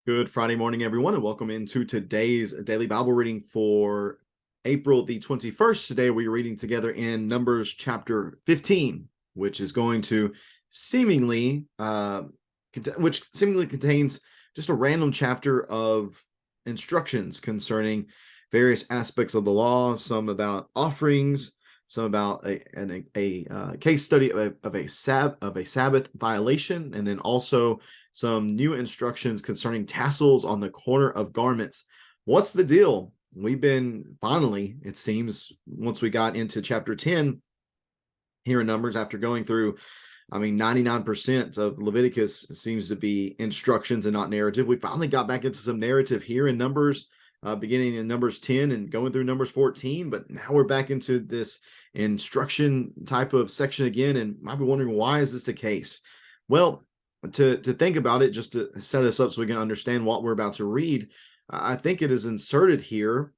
Good Friday morning, everyone, and welcome into today's daily Bible reading for April the 21st. Today, we're reading together in Numbers chapter 15, which is going to seemingly, contains just a random chapter of instructions concerning various aspects of the law, some about offerings, some about a case study of a Sabbath violation, and then also some new instructions concerning tassels on the corner of garments. What's the deal? We've been finally, it seems, once we got into chapter 10 here in Numbers, after going through, 99% of Leviticus seems to be instructions and not narrative. We finally got back into some narrative here in Numbers, beginning in Numbers 10 and going through Numbers 14. But now we're back into this instruction type of section again, and might be wondering, why is this the case? Well, to think about it, just to set us up so we can understand what we're about to read, I think it is inserted here.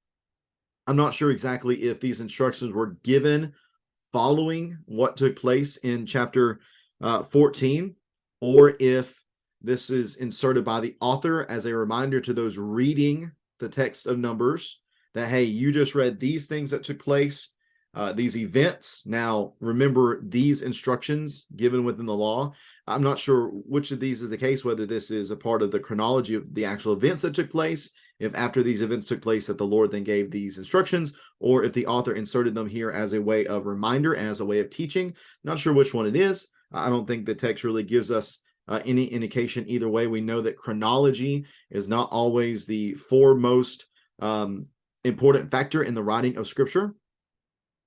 I'm not sure exactly if these instructions were given following what took place in chapter 14, or if this is inserted by the author as a reminder to those reading the text of Numbers that, hey, you just read these things that took place, these events. Now, remember these instructions given within the law. I'm not sure which of these is the case, whether this is a part of the chronology of the actual events that took place, if after these events took place that the Lord then gave these instructions, or if the author inserted them here as a way of reminder, as a way of teaching. Not sure which one it is. I don't think the text really gives us any indication either way. We know that chronology is not always the foremost important factor in the writing of Scripture.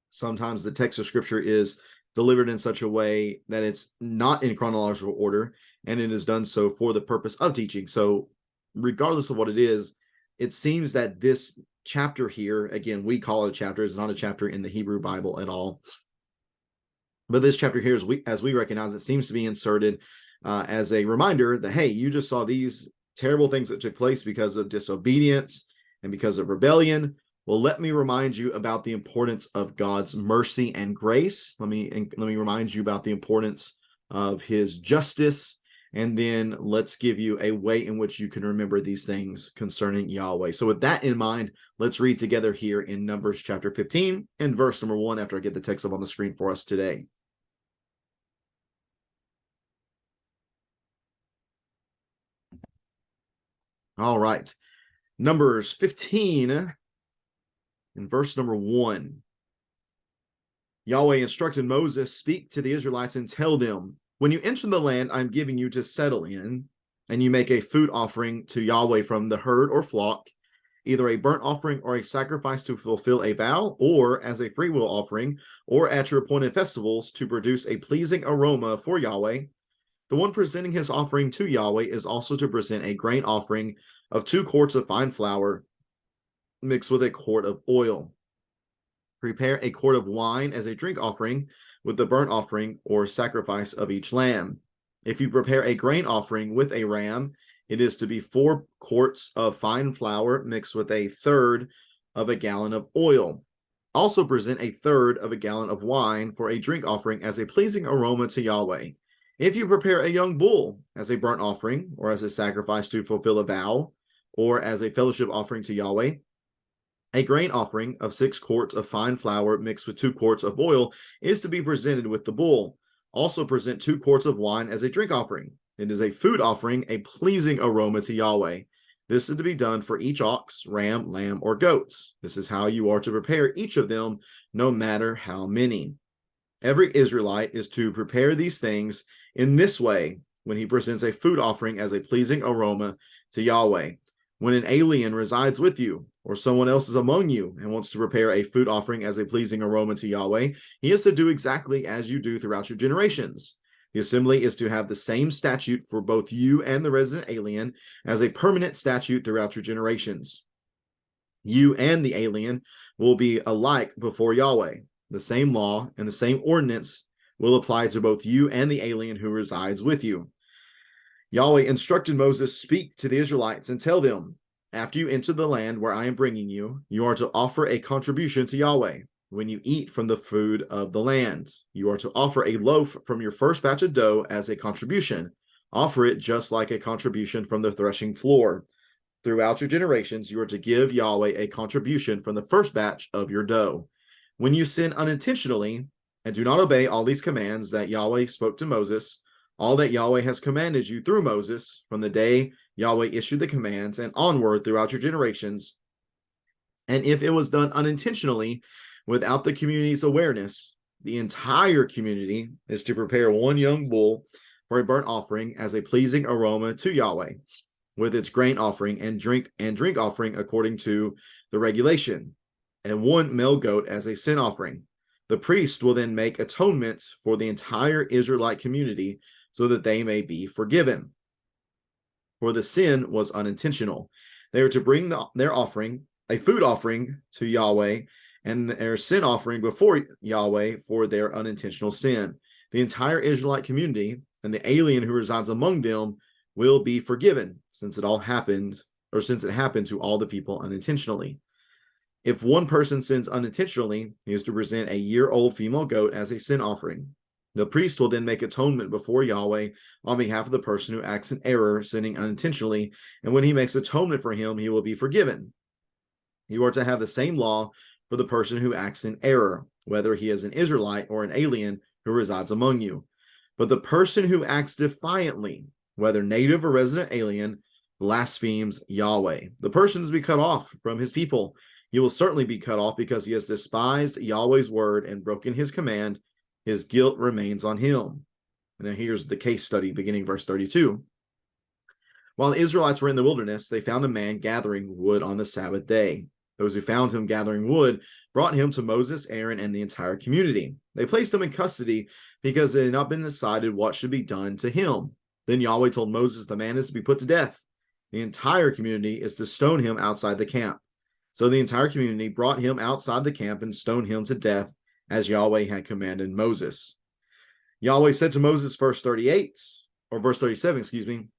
Sometimes the text of Scripture is delivered in such a way that it's not in chronological order, and it is done so for the purpose of teaching. So regardless of what it is, it seems that this chapter here, again, we call it a chapter, it's not a chapter in the Hebrew Bible at all. But this chapter here, as we recognize, it seems to be inserted as a reminder that, hey, you just saw these terrible things that took place because of disobedience and because of rebellion. Well, let me remind you about the importance of God's mercy and grace. Let me remind you about the importance of his justice. And then let's give you a way in which you can remember these things concerning Yahweh. So with that in mind, let's read together here in Numbers chapter 15 and verse number 1 after I get the text up on the screen for us today. All right. Numbers 15 in verse number 1. Yahweh instructed Moses, speak to the Israelites and tell them, when you enter the land I'm giving you to settle in, and you make a food offering to Yahweh from the herd or flock, either a burnt offering or a sacrifice to fulfill a vow, or as a freewill offering, or at your appointed festivals to produce a pleasing aroma for Yahweh, the one presenting his offering to Yahweh is also to present a grain offering of 2 quarts of fine flour mixed with a quart of oil. Prepare a quart of wine as a drink offering with the burnt offering or sacrifice of each lamb. If you prepare a grain offering with a ram, it is to be 4 quarts of fine flour mixed with a third of a gallon of oil. Also present a third of a gallon of wine for a drink offering as a pleasing aroma to Yahweh. If you prepare a young bull as a burnt offering, or as a sacrifice to fulfill a vow, or as a fellowship offering to Yahweh, a grain offering of 6 quarts of fine flour mixed with 2 quarts of oil is to be presented with the bull. Also present 2 quarts of wine as a drink offering. It is a food offering, a pleasing aroma to Yahweh. This is to be done for each ox, ram, lamb, or goats. This is how you are to prepare each of them, no matter how many. Every Israelite is to prepare these things in this way when he presents a food offering as a pleasing aroma to Yahweh. When an alien resides with you, or someone else is among you and wants to prepare a food offering as a pleasing aroma to Yahweh, he is to do exactly as you do throughout your generations. The assembly is to have the same statute for both you and the resident alien as a permanent statute throughout your generations. You and the alien will be alike before Yahweh. The same law and the same ordinance will apply to both you and the alien who resides with you. Yahweh instructed Moses, speak to the Israelites and tell them, after you enter the land where I am bringing you, you are to offer a contribution to Yahweh. When you eat from the food of the land, you are to offer a loaf from your first batch of dough as a contribution. Offer it just like a contribution from the threshing floor. Throughout your generations, you are to give Yahweh a contribution from the first batch of your dough. When you sin unintentionally and do not obey all these commands that Yahweh spoke to Moses, all that Yahweh has commanded you through Moses from the day Yahweh issued the commands and onward throughout your generations, and if it was done unintentionally without the community's awareness, the entire community is to prepare one young bull for a burnt offering as a pleasing aroma to Yahweh, with its grain offering and drink offering according to the regulation, and one male goat as a sin offering. The priest will then make atonement for the entire Israelite community so that they may be forgiven. For the sin was unintentional. They are to bring their offering, a food offering to Yahweh, and their sin offering before Yahweh for their unintentional sin. The entire Israelite community and the alien who resides among them will be forgiven, since it happened to all the people unintentionally. If one person sins unintentionally, he is to present a year-old female goat as a sin offering. The priest will then make atonement before Yahweh on behalf of the person who acts in error, sinning unintentionally, and when he makes atonement for him, he will be forgiven. You are to have the same law for the person who acts in error, whether he is an Israelite or an alien who resides among you. But the person who acts defiantly, whether native or resident alien, blasphemes Yahweh. The person is to be cut off from his people. He will certainly be cut off because he has despised Yahweh's word and broken his command. His guilt remains on him. And now here's the case study beginning verse 32. While the Israelites were in the wilderness, they found a man gathering wood on the Sabbath day. Those who found him gathering wood brought him to Moses, Aaron, and the entire community. They placed him in custody because it had not been decided what should be done to him. Then Yahweh told Moses the man is to be put to death. The entire community is to stone him outside the camp. So the entire community brought him outside the camp and stoned him to death as Yahweh had commanded Moses. Yahweh said to Moses, verse 37,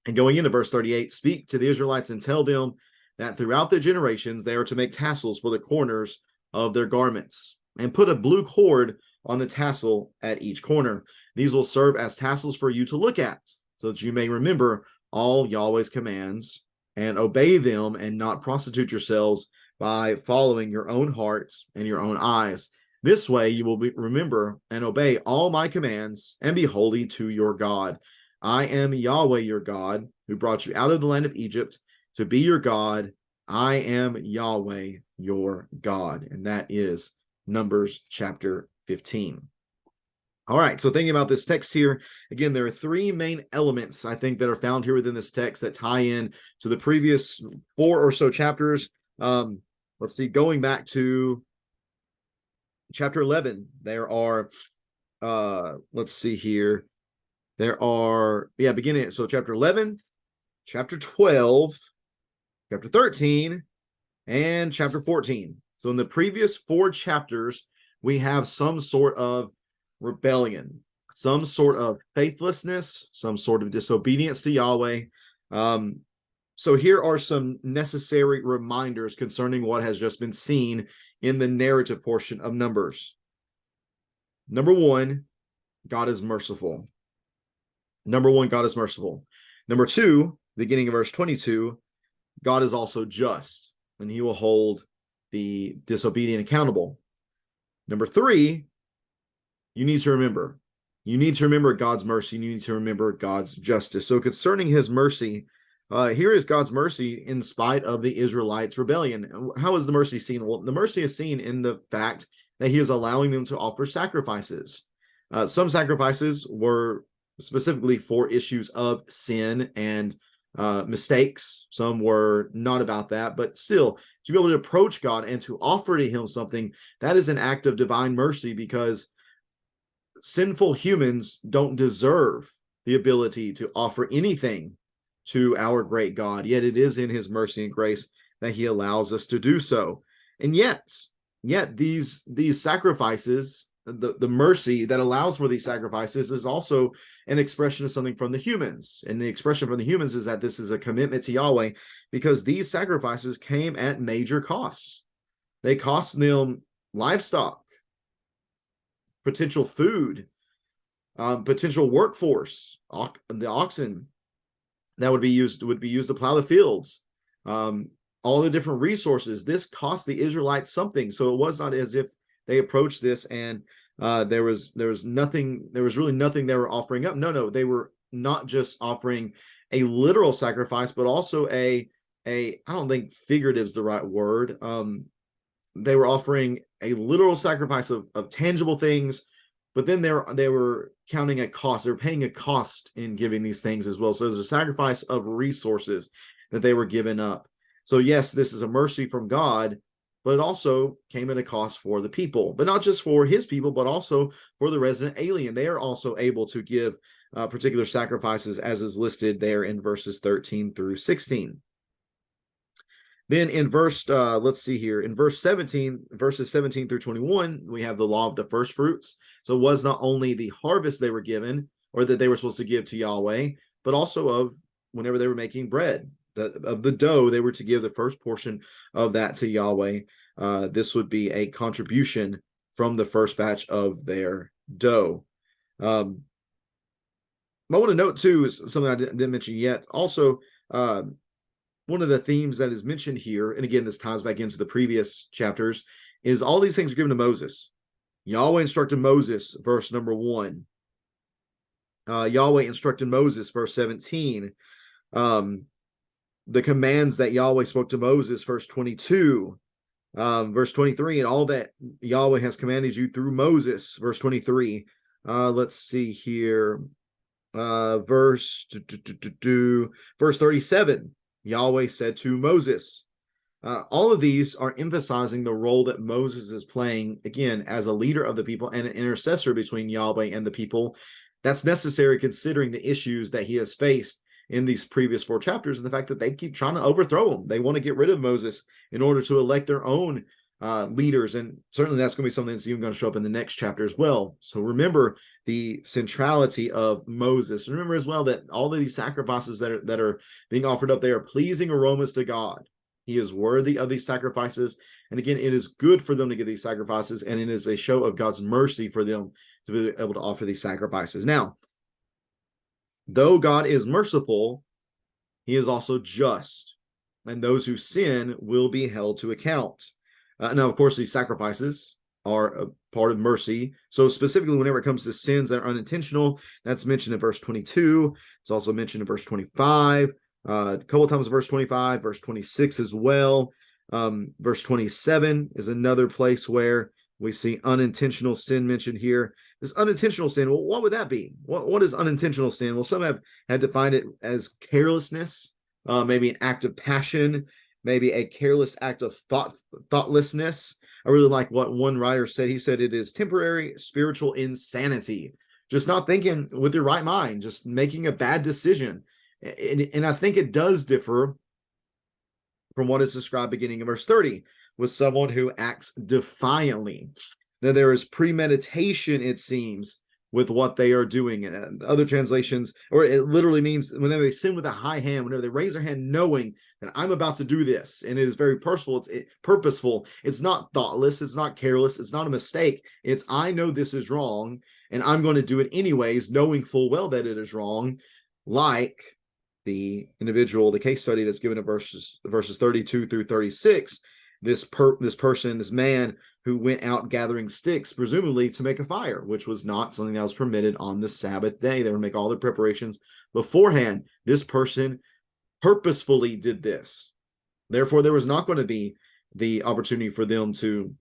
and going into verse 38, speak to the Israelites and tell them that throughout the generations they are to make tassels for the corners of their garments, and put a blue cord on the tassel at each corner. These will serve as tassels for you to look at, so that you may remember all Yahweh's commands and obey them, and not prostitute yourselves by following your own hearts and your own eyes. This way you will remember and obey all my commands and be holy to your God. I am Yahweh your God, who brought you out of the land of Egypt to be your God. I am Yahweh your God. And that is Numbers chapter 15. All right, so thinking about this text here, again, there are three main elements, I think, that are found here within this text that tie in to the previous 4 or so chapters. Let's see, going back to chapter 11, there are, let's see here, there are, beginning, so chapter 11, chapter 12, chapter 13, and chapter 14. So in the previous 4 chapters, we have some sort of rebellion, some sort of faithlessness, some sort of disobedience to Yahweh. So here are some necessary reminders concerning what has just been seen in the narrative portion of Numbers. Number 1, God is merciful. Number 1, God is merciful. Number 2, beginning of verse 22, God is also just, and he will hold the disobedient accountable. Number 3, you need to remember God's mercy. You need to remember God's justice. So concerning his mercy, here is God's mercy in spite of the Israelites' rebellion. How is the mercy seen? Well, the mercy is seen in the fact that he is allowing them to offer sacrifices. Some sacrifices were specifically for issues of sin and mistakes. Some were not about that, but still, to be able to approach God and to offer to him something, that is an act of divine mercy, because sinful humans don't deserve the ability to offer anything to our great God, yet it is in his mercy and grace that he allows us to do so. And yet these sacrifices, the mercy that allows for these sacrifices, is also an expression of something from the humans. And the expression from the humans is that this is a commitment to Yahweh, because these sacrifices came at major costs. They cost them livestock, potential food, Potential workforce, the oxen that would be used to plow the fields, all the different resources. This cost the Israelites something, so it was not as if they approached this and there was really nothing they were offering up. No, they were not just offering a literal sacrifice, but also a I don't think figurative is the right word. They were offering a literal sacrifice of tangible things, but then they were counting a cost. They were paying a cost in giving these things as well. So there's a sacrifice of resources that they were giving up. So yes, this is a mercy from God, but it also came at a cost for the people, but not just for his people, but also for the resident alien. They are also able to give particular sacrifices, as is listed there in verses 13 through 16. Then in let's see here, in verses 17 through 21, we have the law of the first fruits. So it was not only the harvest they were given, or that they were supposed to give to Yahweh, but also of whenever they were making bread, of the dough, they were to give the first portion of that to Yahweh. This would be a contribution from the first batch of their dough. I want to note too, is something I didn't mention yet. Also, one of the themes that is mentioned here, and again, this ties back into the previous chapters, is all these things are given to Moses. Yahweh instructed Moses, verse number 1. Yahweh instructed Moses, verse 17. The commands that Yahweh spoke to Moses, verse 22. Verse 23, and all that Yahweh has commanded you through Moses, verse 23. Let's see here. Verse 37. Yahweh said to Moses. All of these are emphasizing the role that Moses is playing, again, as a leader of the people and an intercessor between Yahweh and the people. That's necessary considering the issues that he has faced in these previous 4 chapters, and the fact that they keep trying to overthrow him. They want to get rid of Moses in order to elect their own leaders, and certainly that's going to be something that's even going to show up in the next chapter as well. So remember the centrality of Moses. Remember as well that all of these sacrifices that are being offered up, they are pleasing aromas to God. He is worthy of these sacrifices, and again, it is good for them to give these sacrifices, and it is a show of God's mercy for them to be able to offer these sacrifices. Now, though God is merciful, he is also just, and those who sin will be held to account. Now, of course, these sacrifices are a part of mercy. So specifically, whenever it comes to sins that are unintentional, that's mentioned in verse 22. It's also mentioned in verse 25, a couple of times in verse 25, verse 26 as well. Verse 27 is another place where we see unintentional sin mentioned here. This unintentional sin, well, what would that be? What is unintentional sin? Well, some have had defined it as carelessness, maybe an act of passion, maybe a careless act of thoughtlessness. I really like what one writer said. He said it is temporary spiritual insanity, just not thinking with your right mind, just making a bad decision. And I think it does differ from what is described beginning in verse 30 with someone who acts defiantly. That there is premeditation, it seems, with what they are doing. And other translations, or it literally means whenever they sin with a high hand, whenever they raise their hand knowing that I'm about to do this, and it is very purposeful. It's not thoughtless, it's not careless, it's not a mistake. It's I know this is wrong, and I'm going to do it anyways, knowing full well that it is wrong, like the individual, the case study that's given in verses 32 through 36. This man who went out gathering sticks, presumably to make a fire, which was not something that was permitted on the Sabbath day. They would make all their preparations beforehand. This person purposefully did this. Therefore, there was not going to be the opportunity for them to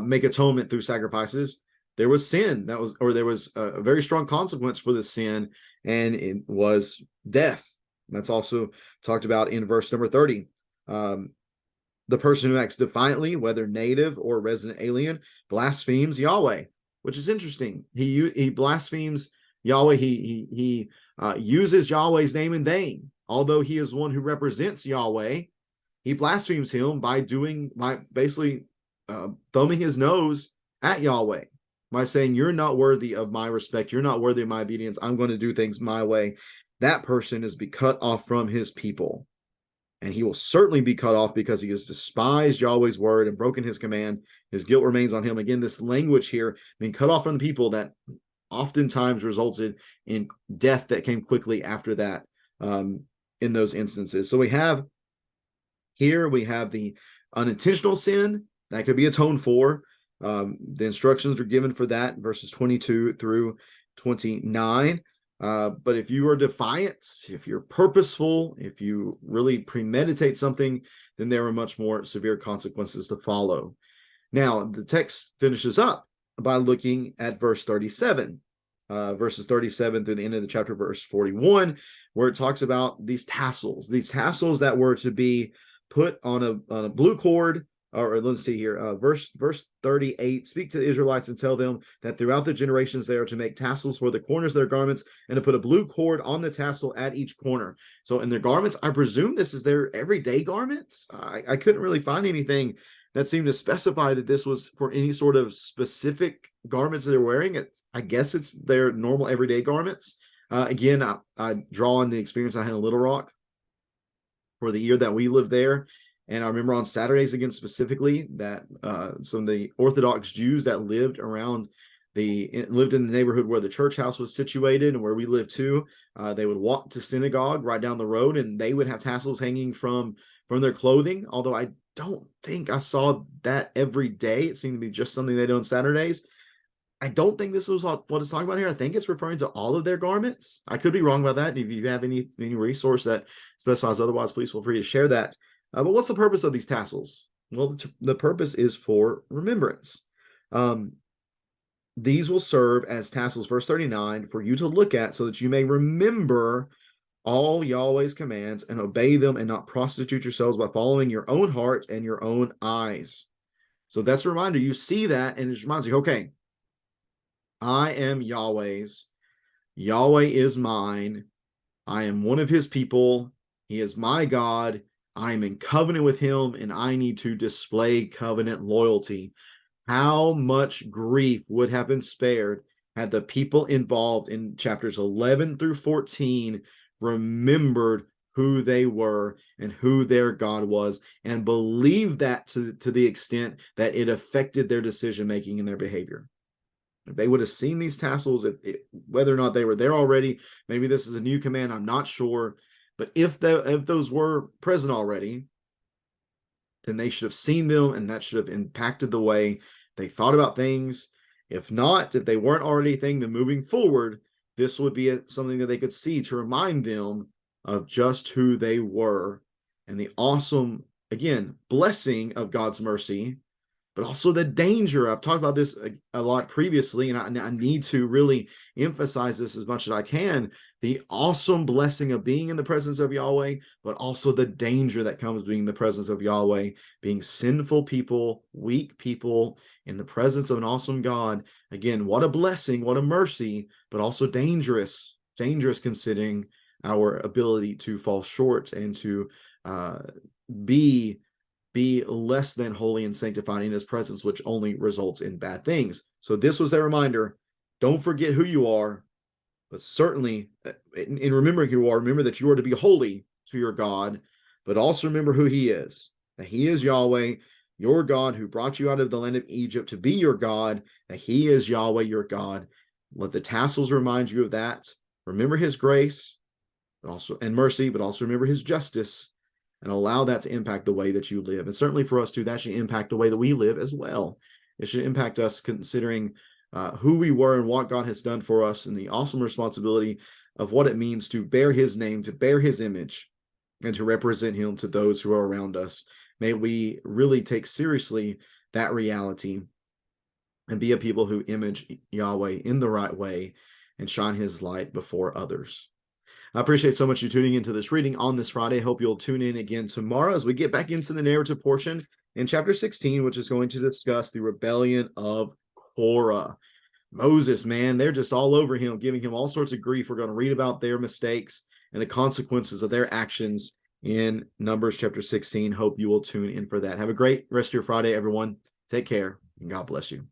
make atonement through sacrifices. There was sin there was a very strong consequence for the sin, and it was death. That's also talked about in verse number 30. The person who acts defiantly, whether native or resident alien, blasphemes Yahweh, which is interesting. He blasphemes Yahweh. He uses Yahweh's name in vain. Although he is one who represents Yahweh, he blasphemes him by basically thumbing his nose at Yahweh, by saying, you're not worthy of my respect. You're not worthy of my obedience. I'm going to do things my way. That person is be cut off from his people. And he will certainly be cut off because he has despised Yahweh's word and broken his command. His guilt remains on him. Again, this language here, being cut off from the people, that oftentimes resulted in death that came quickly after that in those instances. So we have the unintentional sin that could be atoned for. The instructions are given for that, verses 22 through 29. But if you are defiant, if you're purposeful, if you really premeditate something, then there are much more severe consequences to follow. Now, the text finishes up by looking at verse 37, verses 37 through the end of the chapter, verse 41, where it talks about these tassels that were to be put on a blue cord. Or let's see here, verse 38, speak to the Israelites and tell them that throughout the generations they are to make tassels for the corners of their garments and to put a blue cord on the tassel at each corner. So in their garments, I presume this is their everyday garments. I couldn't really find anything that seemed to specify that this was for any sort of specific garments that they're wearing. I guess it's their normal everyday garments. Again, I draw on the experience I had in Little Rock for the year that we lived there. And I remember on Saturdays, again, specifically, that some of the Orthodox Jews that lived in the neighborhood where the church house was situated and where we lived too, they would walk to synagogue right down the road, and they would have tassels hanging from their clothing. Although I don't think I saw that every day. It seemed to be just something they do on Saturdays. I don't think this was what it's talking about here. I think it's referring to all of their garments. I could be wrong about that. And if you have any resource that specifies otherwise, please feel free to share that. But what's the purpose of these tassels? Well, the purpose is for remembrance. These will serve as tassels, verse 39, for you to look at so that you may remember all Yahweh's commands and obey them and not prostitute yourselves by following your own heart and your own eyes. So that's a reminder. You see that, and it reminds you, okay, I am Yahweh's. Yahweh is mine. I am one of his people. He is my God. I am in covenant with him, and I need to display covenant loyalty. How much grief would have been spared had the people involved in chapters 11 through 14 remembered who they were and who their God was, and believed that to the extent that it affected their decision-making and their behavior. If they would have seen these tassels, whether or not they were there already, maybe this is a new command, I'm not sure. But if those were present already, then they should have seen them, and that should have impacted the way they thought about things. If not, if they weren't already a thing, then moving forward, this would be something that they could see to remind them of just who they were and the awesome, again, blessing of God's mercy, but also the danger. I've talked about this a lot previously, and I need to really emphasize this as much as I can. The awesome blessing of being in the presence of Yahweh, but also the danger that comes being in the presence of Yahweh, being sinful people, weak people in the presence of an awesome God. Again, what a blessing, what a mercy, but also dangerous considering our ability to fall short and to be less than holy and sanctified in his presence, which only results in bad things. So this was their reminder. Don't forget who you are, but certainly in remembering who you are, remember that you are to be holy to your God, but also remember who he is, that he is Yahweh, your God, who brought you out of the land of Egypt to be your God, that he is Yahweh, your God. Let the tassels remind you of that. Remember his grace, but also and mercy, but also remember his justice, and allow that to impact the way that you live. And certainly for us too, that should impact the way that we live as well. It should impact us considering who we were and what God has done for us, and the awesome responsibility of what it means to bear his name, to bear his image, and to represent him to those who are around us. May we really take seriously that reality and be a people who image Yahweh in the right way and shine his light before others. I appreciate so much you tuning into this reading on this Friday. I hope you'll tune in again tomorrow as we get back into the narrative portion in chapter 16, which is going to discuss the rebellion of Korah. Moses, man, they're just all over him, giving him all sorts of grief. We're going to read about their mistakes and the consequences of their actions in Numbers chapter 16. Hope you will tune in for that. Have a great rest of your Friday, everyone. Take care, and God bless you.